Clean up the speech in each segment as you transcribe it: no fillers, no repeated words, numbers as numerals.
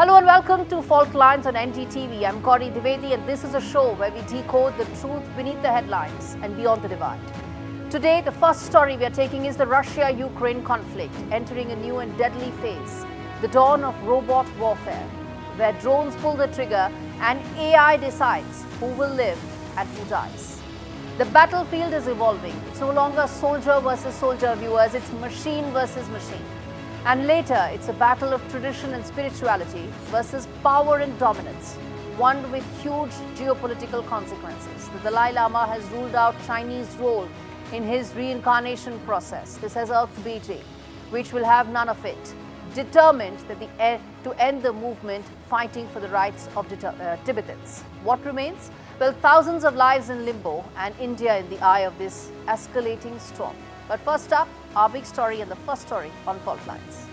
Hello and welcome to Faultlines on NDTV. I'm Gaurie, Dwivedi, and this is a show where we decode the truth beneath the headlines and beyond the divide. Today, the first story we are taking is the Russia-Ukraine conflict entering a new and deadly phase, the dawn of robot warfare, where drones pull the trigger and AI decides who will live and who dies. The battlefield is evolving. It's no longer soldier versus soldier, viewers. It's machine versus machine. And later, it's a battle of tradition and spirituality versus power and dominance, one with huge geopolitical consequences. The Dalai Lama has ruled out Chinese role in his reincarnation process. This has irked Beijing, which will have none of it, determined that to end the movement fighting for the rights of Tibetans. What remains? Well, thousands of lives in limbo and India in the eye of this escalating storm. But first up, our big story and the first story on Faultlines.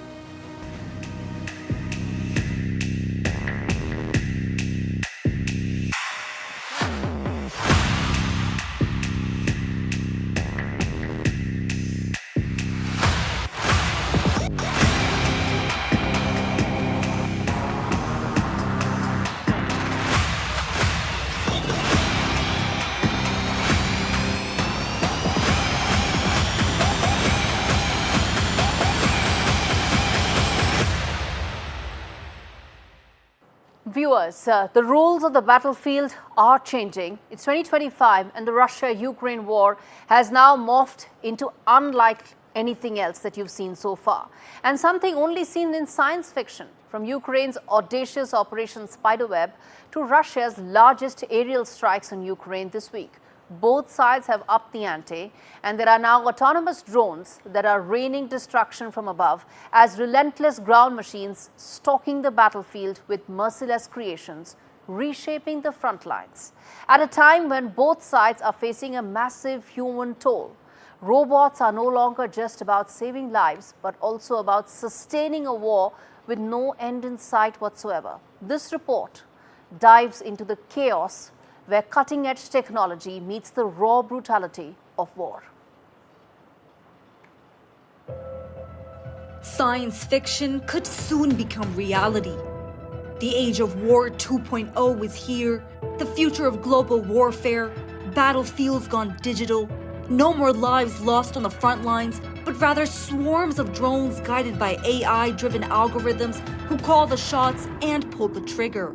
Viewers, the rules of the battlefield are changing. It's 2025 and the Russia-Ukraine war has now morphed into unlike anything else that you've seen so far. And something only seen in science fiction, from Ukraine's audacious Operation Spiderweb to Russia's largest aerial strikes on Ukraine this week. Both sides have upped the ante, and there are now autonomous drones that are raining destruction from above as relentless ground machines stalking the battlefield with merciless creations, reshaping the front lines. At a time when both sides are facing a massive human toll, robots are no longer just about saving lives, but also about sustaining a war with no end in sight whatsoever. This report dives into the chaos where cutting-edge technology meets the raw brutality of war. Science fiction could soon become reality. The age of War 2.0 is here, the future of global warfare, battlefields gone digital, no more lives lost on the front lines, but rather swarms of drones guided by AI-driven algorithms who call the shots and pull the trigger.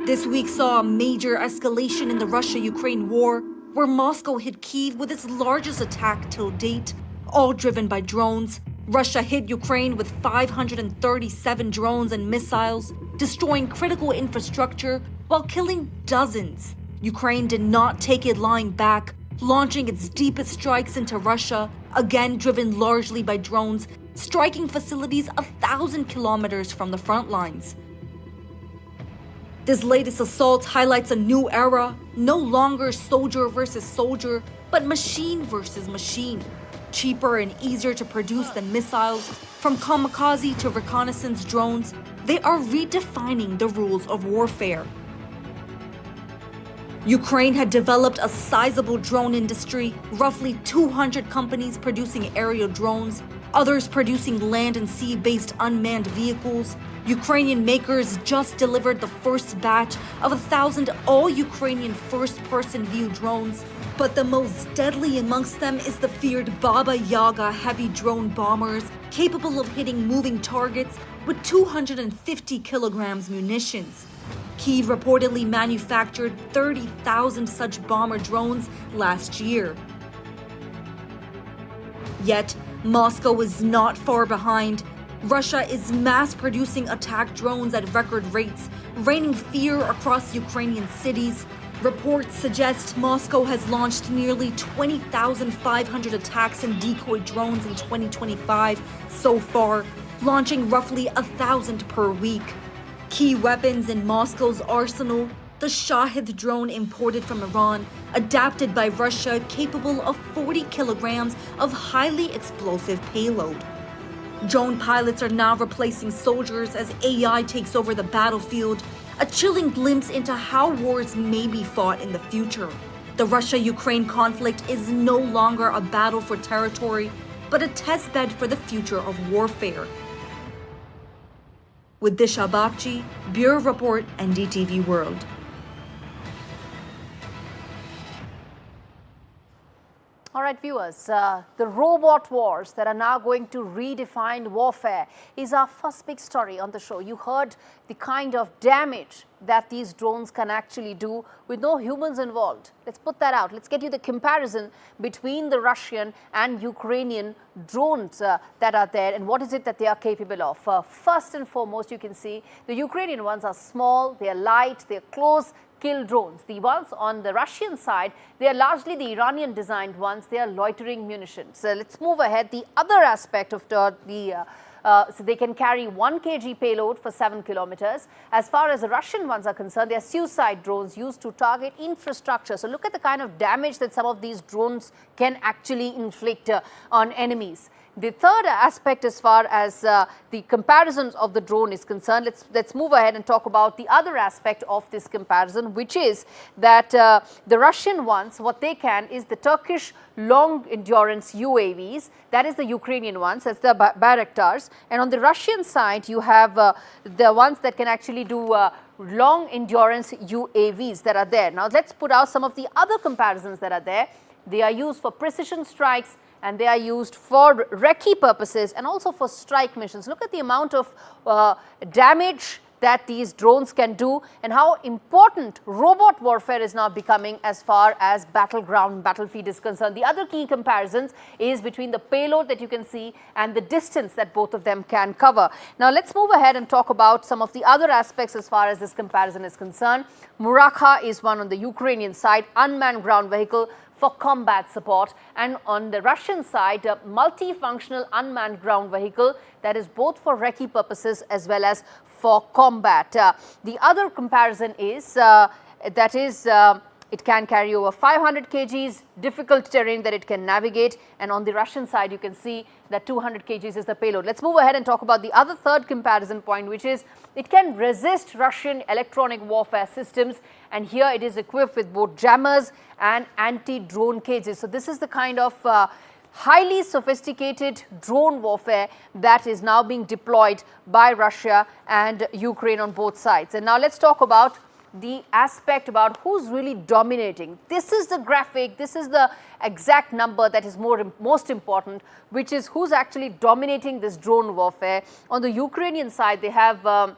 This week saw a major escalation in the Russia-Ukraine war, where Moscow hit Kyiv with its largest attack till date, all driven by drones. Russia hit Ukraine with 537 drones and missiles, destroying critical infrastructure while killing dozens. Ukraine did not take it lying back, launching its deepest strikes into Russia, again driven largely by drones, striking facilities 1,000 kilometers from the front lines. This latest assault highlights a new era, no longer soldier versus soldier, but machine versus machine. Cheaper and easier to produce than missiles, from kamikaze to reconnaissance drones, they are redefining the rules of warfare. Ukraine had developed a sizable drone industry, roughly 200 companies producing aerial drones, others producing land and sea-based unmanned vehicles. Ukrainian makers just delivered the first batch of 1,000 all-Ukrainian first-person view drones. But the most deadly amongst them is the feared Baba Yaga heavy drone bombers, capable of hitting moving targets with 250 kilograms munitions. Kyiv reportedly manufactured 30,000 such bomber drones last year. Yet, Moscow is not far behind. Russia is mass-producing attack drones at record rates, raining fear across Ukrainian cities. Reports suggest Moscow has launched nearly 20,500 attacks and decoy drones in 2025 so far, launching roughly 1,000 per week. Key weapons in Moscow's arsenal: the Shahid drone imported from Iran, adapted by Russia, capable of 40 kilograms of highly explosive payload. Drone pilots are now replacing soldiers as AI takes over the battlefield, a chilling glimpse into how wars may be fought in the future. The Russia-Ukraine conflict is no longer a battle for territory, but a testbed for the future of warfare. With Disha Bakchi, Bureau Report, NDTV World. All right, viewers, the robot wars that are now going to redefine warfare is our first big story on the show. You heard the kind of damage that these drones can actually do with no humans involved. Let's put that out. Let's get you the comparison between the Russian and Ukrainian drones that are there and what is it that they are capable of. First and foremost, you can see the Ukrainian ones are small, they are light, they are close kill drones. The ones on the Russian side, they are largely the Iranian designed ones. They are loitering munitions. So let's move ahead. The other aspect of so they can carry 1 kg payload for 7 kilometers. As far as the Russian ones are concerned, they are suicide drones used to target infrastructure. So look at the kind of damage that some of these drones can actually inflict on enemies. The third aspect as far as the comparisons of the drone is concerned, let's move ahead and talk about the other aspect of this comparison, which is that the Russian ones, what they can is the Turkish long endurance UAVs, that is the Ukrainian ones, that's the Bayraktars, and on the Russian side you have the ones that can actually do long endurance UAVs that are there. Now let's put out some of the other comparisons that are there. They are used for precision strikes, and they are used for recce purposes and also for strike missions. Look at the amount of damage that these drones can do and how important robot warfare is now becoming as far as battleground, battlefield is concerned. The other key comparisons is between the payload that you can see and the distance that both of them can cover. Now let's move ahead and talk about some of the other aspects as far as this comparison is concerned. Murakha is one on the Ukrainian side, unmanned ground vehicle for combat support, and on the Russian side, a multifunctional unmanned ground vehicle that is both for recce purposes as well as for combat. The other comparison is it can carry over 500 kgs, difficult terrain that it can navigate, and on the Russian side you can see that 200 kgs is the payload. Let's move ahead and talk about the other third comparison point, which is it can resist Russian electronic warfare systems, and here it is equipped with both jammers and anti-drone cages. So this is the kind of highly sophisticated drone warfare that is now being deployed by Russia and Ukraine on both sides. And now let's talk about the aspect about who's really dominating. This is the graphic, this is the exact number that is most important, which is who's actually dominating this drone warfare. On the Ukrainian side, they have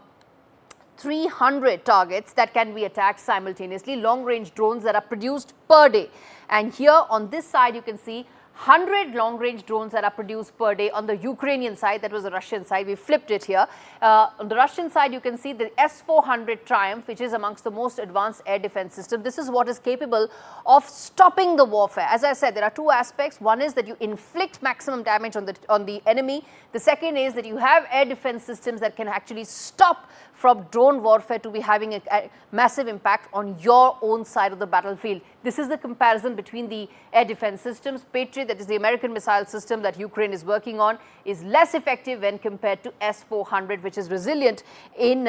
300 targets that can be attacked simultaneously, long-range drones that are produced per day. And here on this side, you can see 100 long-range drones that are produced per day on the Ukrainian side. That was the Russian side. We flipped it here. On the Russian side, you can see the S-400 Triumph, which is amongst the most advanced air defense system. This is what is capable of stopping the warfare. As I said, there are two aspects. One is that you inflict maximum damage on the enemy. The second is that you have air defense systems that can actually stop from drone warfare to be having a massive impact on your own side of the battlefield. This is the comparison between the air defense systems. Patriot, that is the American missile system that Ukraine is working on, is less effective when compared to S-400, which is resilient in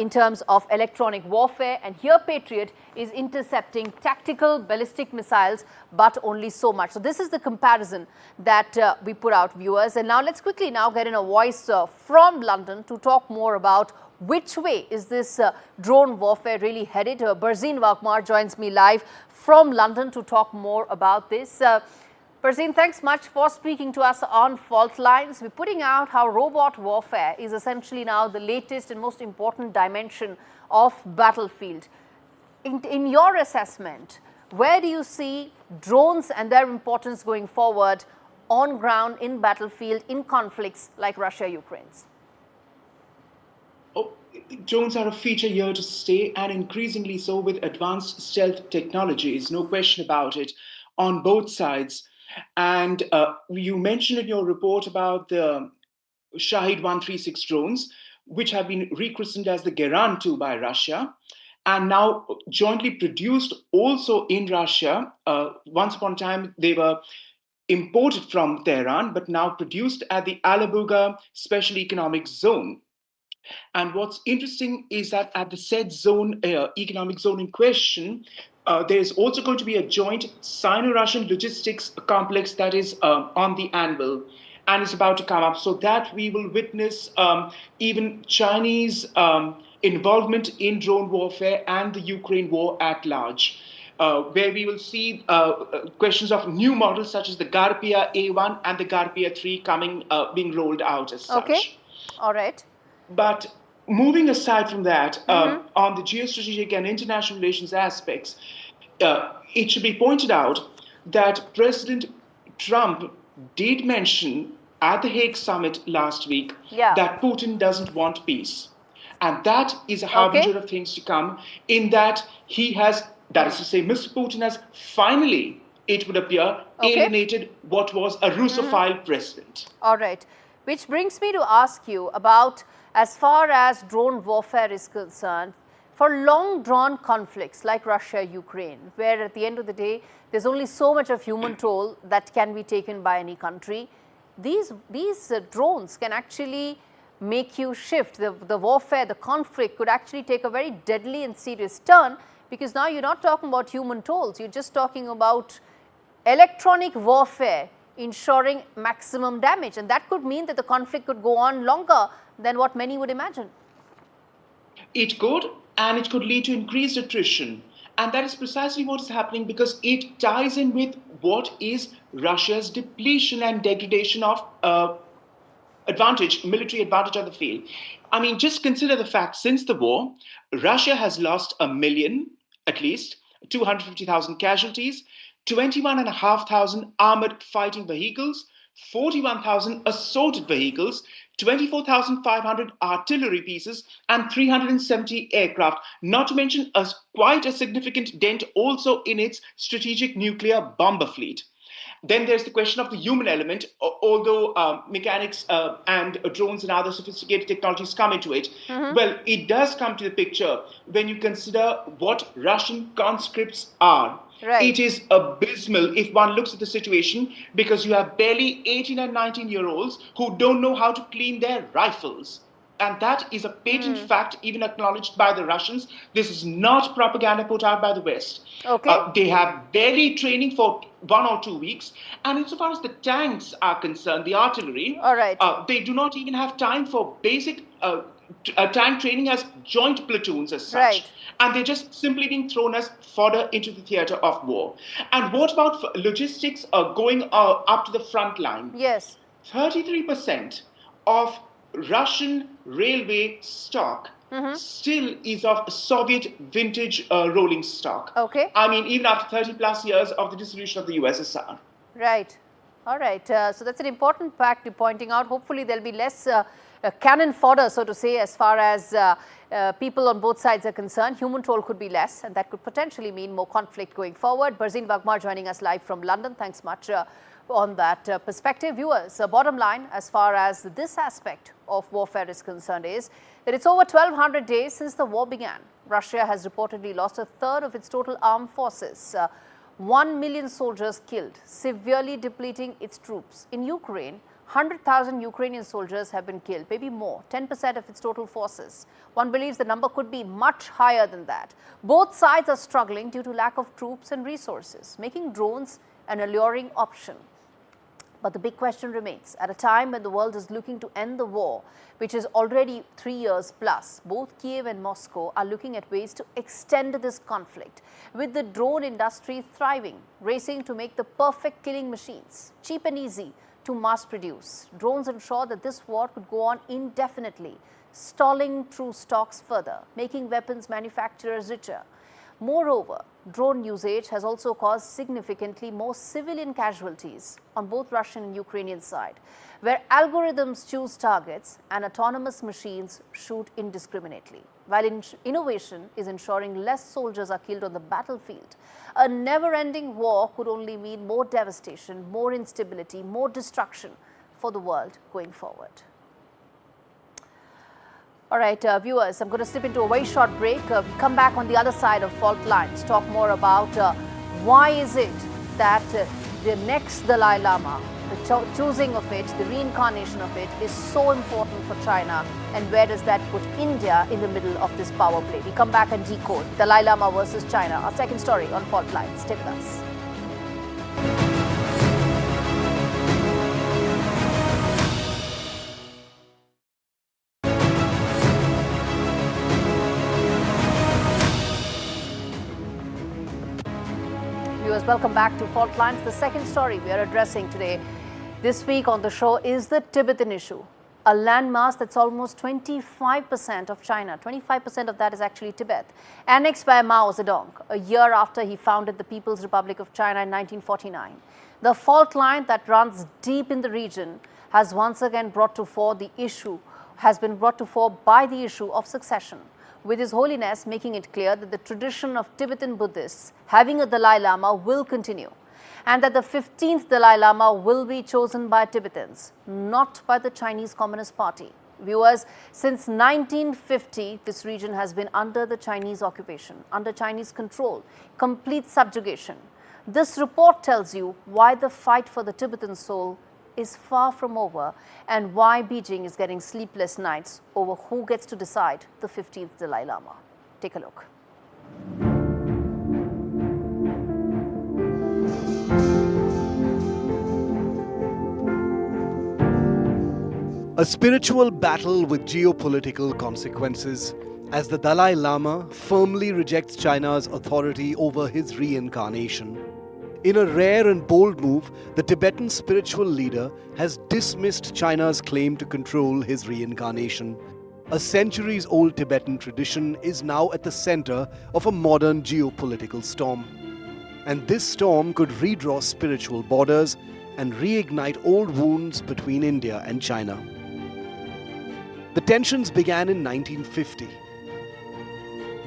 terms of electronic warfare. And here Patriot is intercepting tactical ballistic missiles, but only so much. So this is the comparison that we put out, viewers. And now let's quickly now get in a voice from London to talk more about which way is this drone warfare really headed. Barzeen Wakmar joins me live from London to talk more about this. Barzeen, thanks much for speaking to us on Faultlines. We're putting out how robot warfare is essentially now the latest and most important dimension of battlefield. In your assessment, where do you see drones and their importance going forward on ground, in battlefield, in conflicts like Russia-Ukraine's? Drones are a feature here to stay, and increasingly so with advanced stealth technologies, no question about it, on both sides. And you mentioned in your report about the Shahid 136 drones, which have been rechristened as the Geran 2 by Russia, and now jointly produced also in Russia. Once upon a time, they were imported from Tehran, but now produced at the Alabuga Special Economic Zone. And what's interesting is that at the said zone, economic zone in question, there's also going to be a joint Sino-Russian logistics complex that is on the anvil. and is about to come up, so that we will witness even Chinese involvement in drone warfare and the Ukraine war at large, where we will see questions of new models such as the Garpia A1 and the Garpia 3 being rolled out as such. Okay, all right. But moving aside from that, on the geostrategic and international relations aspects, it should be pointed out that President Trump did mention at the Hague summit last week that Putin doesn't want peace. And that is a harbinger of things to come, in that he has, that is to say, Mr. Putin has finally, it would appear, alienated what was a Russophile president. All right. Which brings me to ask you about, as far as drone warfare is concerned, for long-drawn conflicts like Russia-Ukraine, where at the end of the day, there's only so much of human toll that can be taken by any country, these drones can actually make you shift. The warfare, the conflict could actually take a very deadly and serious turn, because now you're not talking about human tolls, you're just talking about electronic warfare ensuring maximum damage, and that could mean that the conflict could go on longer than what many would imagine. It could, and it could lead to increased attrition. And that is precisely what is happening, because it ties in with what is Russia's depletion and degradation of military advantage on the field. I mean, just consider the fact, since the war, Russia has lost 1 million, at least, 250,000 casualties, 21,500 armored fighting vehicles, 41,000 assaulted vehicles, 24,500 artillery pieces, and 370 aircraft, not to mention quite a significant dent also in its strategic nuclear bomber fleet. Then there's the question of the human element, although mechanics and drones and other sophisticated technologies come into it. Well, it does come to the picture when you consider what Russian conscripts are. Right. It is abysmal if one looks at the situation, because you have barely 18 and 19-year-olds who don't know how to clean their rifles. And that is a patent fact, even acknowledged by the Russians. This is not propaganda put out by the West. They have barely training for 1 or 2 weeks. And insofar as the tanks are concerned, the artillery, they do not even have time for basic tank training as joint platoons as such. Right. And they're just simply being thrown as fodder into the theater of war. And what about logistics going up to the front line? Yes. 33% of Russian railway stock still is of Soviet vintage rolling stock. Okay. I mean, even after 30 plus years of the dissolution of the USSR. Right. All right. So that's an important fact you're pointing out. Hopefully there'll be less cannon fodder, so to say, as far as people on both sides are concerned. Human toll could be less, and that could potentially mean more conflict going forward. Barzin Wagmar joining us live from London. Thanks much on that perspective. Viewers, bottom line as far as this aspect of warfare is concerned is that it's over 1,200 days since the war began. Russia has reportedly lost a third of its total armed forces. 1 million soldiers killed, severely depleting its troops. In Ukraine, 100,000 Ukrainian soldiers have been killed, maybe more, 10% of its total forces. One believes the number could be much higher than that. Both sides are struggling due to lack of troops and resources, making drones an alluring option. But the big question remains, at a time when the world is looking to end the war, which is already 3 years plus, both Kiev and Moscow are looking at ways to extend this conflict, with the drone industry thriving, racing to make the perfect killing machines, cheap and easy to mass produce. Drones ensure that this war could go on indefinitely, stalling true stocks further, making weapons manufacturers richer. Moreover, drone usage has also caused significantly more civilian casualties on both Russian and Ukrainian side, where algorithms choose targets and autonomous machines shoot indiscriminately, while innovation is ensuring less soldiers are killed on the battlefield. A never-ending war could only mean more devastation, more instability, more destruction for the world going forward. All right, viewers, I'm going to slip into a very short break. We come back on the other side of fault lines, talk more about why is it that the next Dalai Lama, the choosing of it, the reincarnation of it is so important for China, and where does that put India in the middle of this power play? We come back and decode Dalai Lama versus China, our second story on Fault Lines. Stay with us. Viewers, welcome back to Faultlines. The second story we are addressing today, this week on the show, is the Tibetan issue. A landmass that's almost 25% of China. 25% of that is actually Tibet. Annexed by Mao Zedong a year after he founded the People's Republic of China in 1949. The fault line that runs deep in the region has once again been brought to fore by the issue of succession, with His Holiness making it clear that the tradition of Tibetan Buddhists having a Dalai Lama will continue, and that the 15th Dalai Lama will be chosen by Tibetans, not by the Chinese Communist Party. Viewers, since 1950, this region has been under the Chinese occupation, under Chinese control, complete subjugation. This report tells you why the fight for the Tibetan soul is far from over, and why Beijing is getting sleepless nights over who gets to decide the 15th Dalai Lama. Take a look. A spiritual battle with geopolitical consequences, as the Dalai Lama firmly rejects China's authority over his reincarnation. In a rare and bold move, the Tibetan spiritual leader has dismissed China's claim to control his reincarnation. A centuries-old Tibetan tradition is now at the center of a modern geopolitical storm. And this storm could redraw spiritual borders and reignite old wounds between India and China. The tensions began in 1950.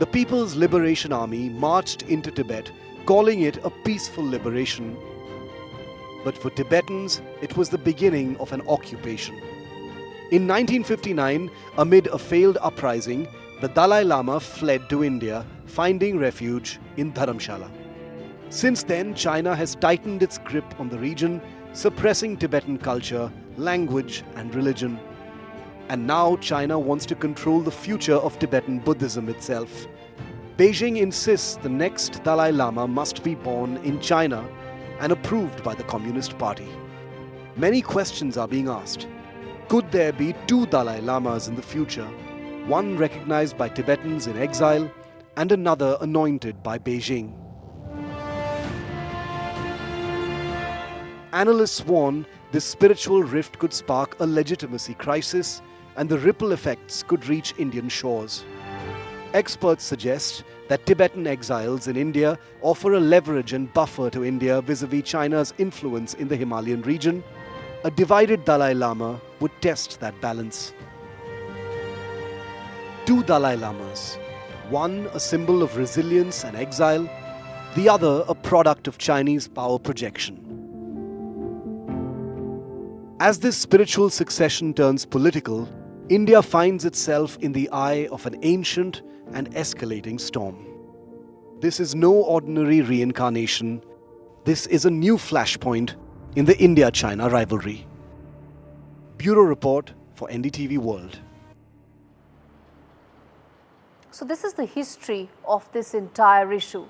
The People's Liberation Army marched into Tibet, calling it a peaceful liberation. But for Tibetans, it was the beginning of an occupation. In 1959, amid a failed uprising, the Dalai Lama fled to India, finding refuge in Dharamshala. Since then, China has tightened its grip on the region, suppressing Tibetan culture, language, and religion. And now China wants to control the future of Tibetan Buddhism itself. Beijing insists the next Dalai Lama must be born in China and approved by the Communist Party. Many questions are being asked. Could there be two Dalai Lamas in the future, one recognized by Tibetans in exile and another anointed by Beijing? Analysts warn this spiritual rift could spark a legitimacy crisis, and the ripple effects could reach Indian shores. Experts suggest that Tibetan exiles in India offer a leverage and buffer to India vis-à-vis China's influence in the Himalayan region. A divided Dalai Lama would test that balance. Two Dalai Lamas, one a symbol of resilience and exile, the other a product of Chinese power projection. As this spiritual succession turns political, India finds itself in the eye of an ancient and escalating storm. This is no ordinary reincarnation. This is a new flashpoint in the India-China rivalry. Bureau Report for NDTV World. So this is the history of this entire issue.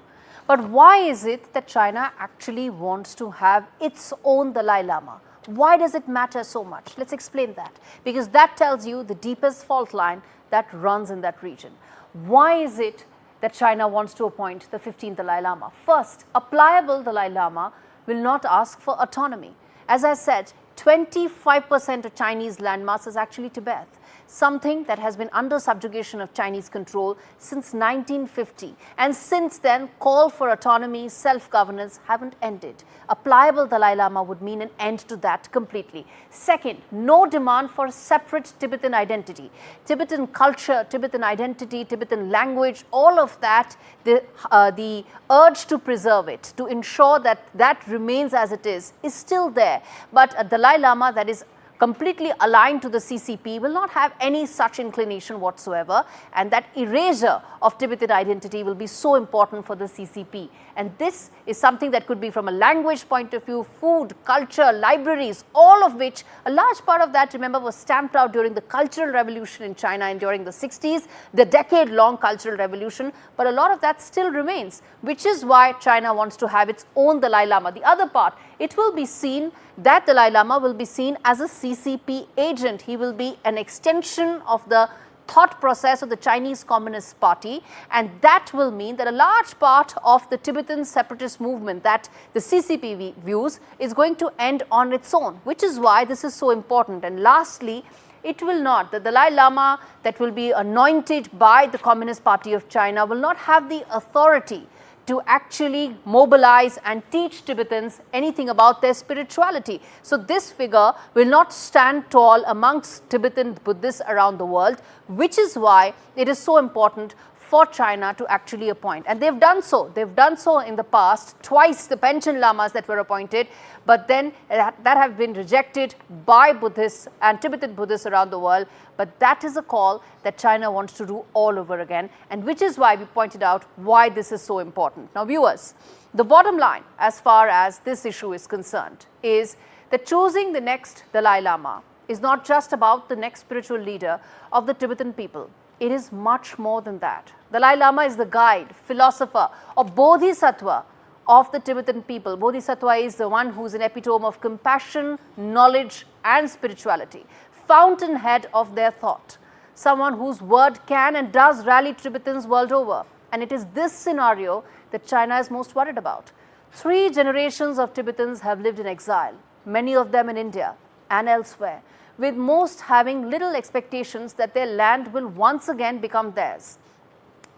But why is it that China actually wants to have its own Dalai Lama? Why does it matter so much? Let's explain that, because that tells you the deepest fault line that runs in that region. Why is it that China wants to appoint the 15th Dalai Lama? First, a pliable Dalai Lama will not ask for autonomy. As I said, 25% of Chinese landmass is actually Tibet, something that has been under subjugation of Chinese control since 1950. And since then, call for autonomy, self-governance haven't ended. A pliable Dalai Lama would mean an end to that completely. Second, no demand for separate Tibetan identity. Tibetan culture, Tibetan identity, Tibetan language, all of that, the urge to preserve it, to ensure that that remains as it is still there. But a Dalai Lama that is completely aligned to the CCP will not have any such inclination whatsoever, and that erasure of Tibetan identity will be so important for the CCP. And this is something that could be from a language point of view, food, culture, libraries, all of which, a large part of that, remember, was stamped out during the Cultural Revolution in China and during the 60s, the decade-long Cultural Revolution, but a lot of that still remains, which is why China wants to have its own Dalai Lama. The other part, it will be seen, that Dalai Lama will be seen as a CCP agent. He will be an extension of the thought process of the Chinese Communist Party, and that will mean that a large part of the Tibetan separatist movement that the CCP views is going to end on its own, which is why this is so important. And lastly, it will not, the Dalai Lama that will be anointed by the Communist Party of China will not have the authority to actually mobilize and teach Tibetans anything about their spirituality. So this figure will not stand tall amongst Tibetan Buddhists around the world, which is why it is so important for China to actually appoint. And they've done so. They've done so in the past, twice the Panchen Lamas that were appointed, but then that have been rejected by Buddhists and Tibetan Buddhists around the world. But that is a call that China wants to do all over again, and which is why we pointed out why this is so important. Now viewers, the bottom line as far as this issue is concerned is that choosing the next Dalai Lama is not just about the next spiritual leader of the Tibetan people. It is much more than that. Dalai Lama is the guide, philosopher, or bodhisattva of the Tibetan people. Bodhisattva is the one who is an epitome of compassion, knowledge, and spirituality, fountainhead of their thought, someone whose word can and does rally Tibetans world over. And it is this scenario that China is most worried about. 3 generations of Tibetans have lived in exile, many of them in India and elsewhere, with most having little expectations that their land will once again become theirs.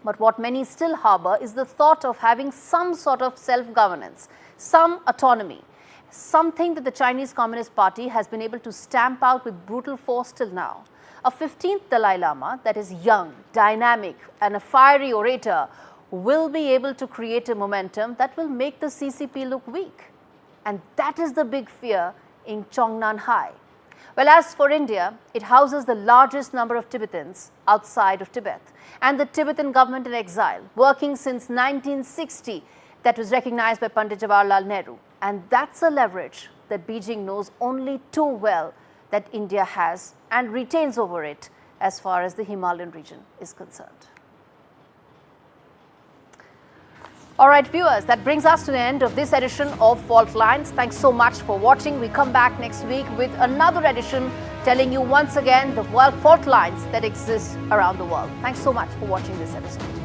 But what many still harbor is the thought of having some sort of self-governance, some autonomy, something that the Chinese Communist Party has been able to stamp out with brutal force till now. A 15th Dalai Lama that is young, dynamic, and a fiery orator will be able to create a momentum that will make the CCP look weak. And that is the big fear in Chongnanhai. Well, as for India, it houses the largest number of Tibetans outside of Tibet, and the Tibetan government in exile, working since 1960, that was recognized by Pandit Jawaharlal Nehru. And that's a leverage that Beijing knows only too well that India has and retains over it as far as the Himalayan region is concerned. All right, viewers, that brings us to the end of this edition of Faultlines. Thanks so much for watching. We come back next week with another edition telling you once again the fault lines that exist around the world. Thanks so much for watching this episode.